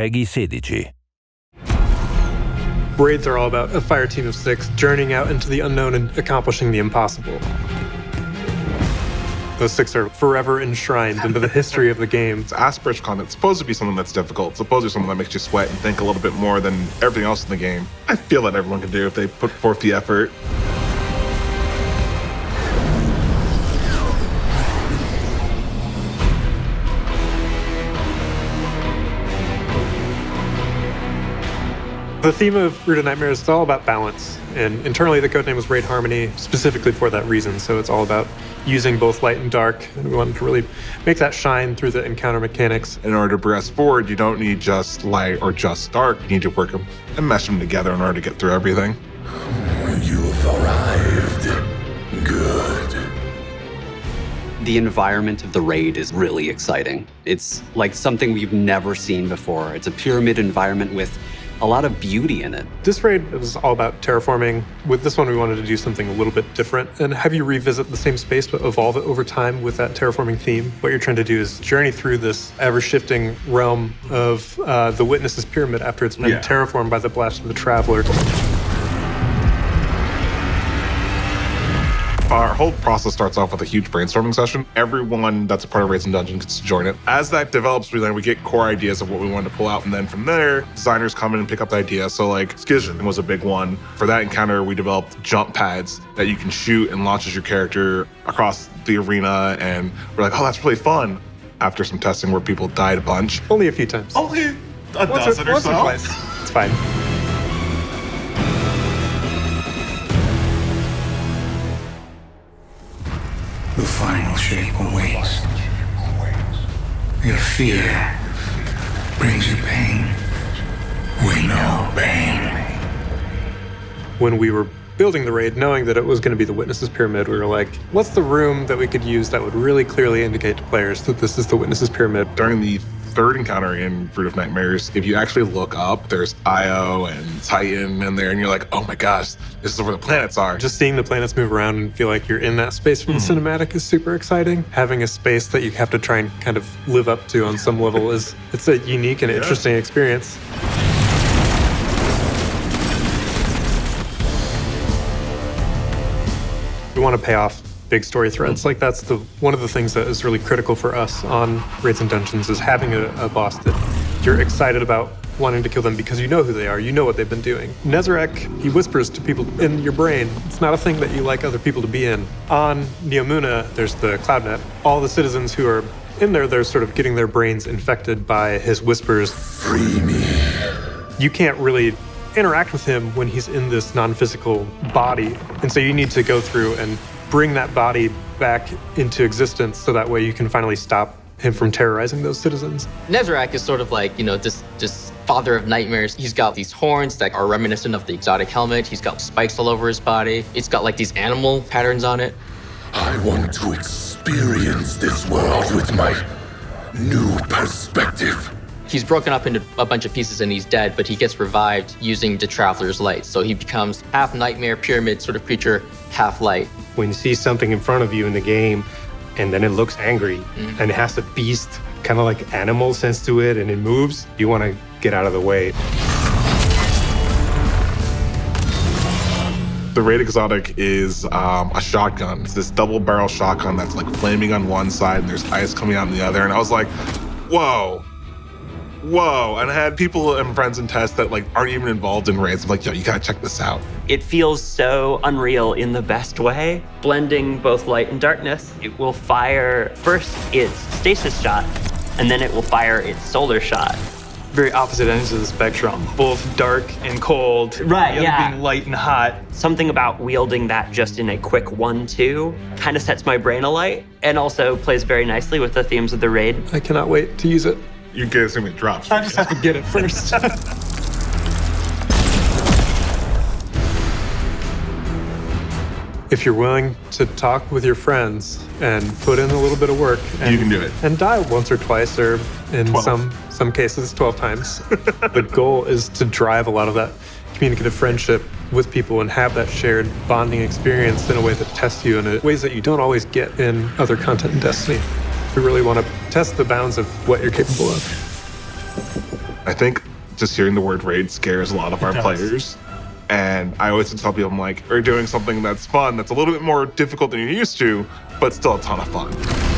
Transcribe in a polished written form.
PEGI 16. Raids are all about a fire team of 6 journeying out into the unknown and accomplishing the impossible. Those 6 are forever enshrined into the history of the game. It's aspirational content. It's supposed to be something that's difficult. It's supposed to be something that makes you sweat and think a little bit more than everything else in the game. I feel that everyone can do if they put forth the effort. The theme of Root of Nightmares is all about balance, and internally the codename was Raid Harmony, specifically for that reason. So it's all about using both light and dark, and we wanted to really make that shine through the encounter mechanics. In order to progress forward, you don't need just light or just dark. You need to work them and mesh them together in order to get through everything. You've arrived. Good. The environment of the raid is really exciting. It's like something we've never seen before. It's a pyramid environment with a lot of beauty in it. This raid was all about terraforming. With this one, we wanted to do something a little bit different and have you revisit the same space but evolve it over time with that terraforming theme. What you're trying to do is journey through this ever-shifting realm of the Witness's Pyramid after it's been terraformed by the blast of the Traveler. Our whole process starts off with a huge brainstorming session. Everyone that's a part of Raids and Dungeons gets to join it. As that develops, we get core ideas of what we want to pull out, and then from there, designers come in and pick up the idea. So like Skizzen was a big one. For that encounter, we developed jump pads that you can shoot and launches your character across the arena, and we're like, oh, that's really fun. After some testing where people died a bunch. Only a few times. Only a dozen or once so. Or twice. It's fine. The final shape awaits. Your fear brings you pain. We know pain. When we were building the raid, knowing that it was going to be the Witness's Pyramid, we were like, what's the room that we could use that would really clearly indicate to players that this is the Witness's Pyramid? During the third encounter in Root of Nightmares, if you actually look up, there's Io and Titan in there, and you're like, oh my gosh, this is where the planets are. Just seeing the planets move around and feel like you're in that space from the cinematic is super exciting. Having a space that you have to try and kind of live up to on some level it's a unique and interesting experience. We want to pay off big story threads. Like that's one of the things that is really critical for us on Raids and Dungeons is having a boss that you're excited about wanting to kill them because you know who they are, you know what they've been doing. Nezarek, he whispers to people in your brain. It's not a thing that you like other people to be in. On Neomuna, there's the CloudNet. All the citizens who are in there, they're sort of getting their brains infected by his whispers. Free me. You can't really interact with him when he's in this non-physical body. And so you need to go through and bring that body back into existence so that way you can finally stop him from terrorizing those citizens. Nezarek is sort of like, this father of nightmares. He's got these horns that are reminiscent of the exotic helmet. He's got spikes all over his body. It's got like these animal patterns on it. I want to experience this world with my new perspective. He's broken up into a bunch of pieces and he's dead, but he gets revived using the Traveler's Light. So he becomes half nightmare, pyramid sort of creature, half light. When you see something in front of you in the game and then it looks angry and it has a beast, kind of like animal sense to it, and it moves, you want to get out of the way. The Raid Exotic is a shotgun. It's this double barrel shotgun that's like flaming on one side and there's ice coming out on the other. And I was like, whoa. And I had people and friends in tests that like aren't even involved in raids. I'm like, yo, you gotta check this out. It feels so unreal in the best way, blending both light and darkness. It will fire first its stasis shot, and then it will fire its solar shot. Very opposite ends of the spectrum, both dark and cold. Right, the other being light and hot. Something about wielding that just in a quick 1-2 kind of sets my brain alight, and also plays very nicely with the themes of the raid. I cannot wait to use it. You can assume it drops. I just have to get it first. If you're willing to talk with your friends and put in a little bit of work, and you can do it. And die once or twice, or in 12. some cases 12 times. The goal is to drive a lot of that communicative friendship with people and have that shared bonding experience in a way that tests you in ways that you don't always get in other content in Destiny. We really want to test the bounds of what you're capable of. I think just hearing the word raid scares a lot of our does. players. And I always tell people, I'm like, we're doing something that's fun, that's a little bit more difficult than you're used to, but still a ton of fun.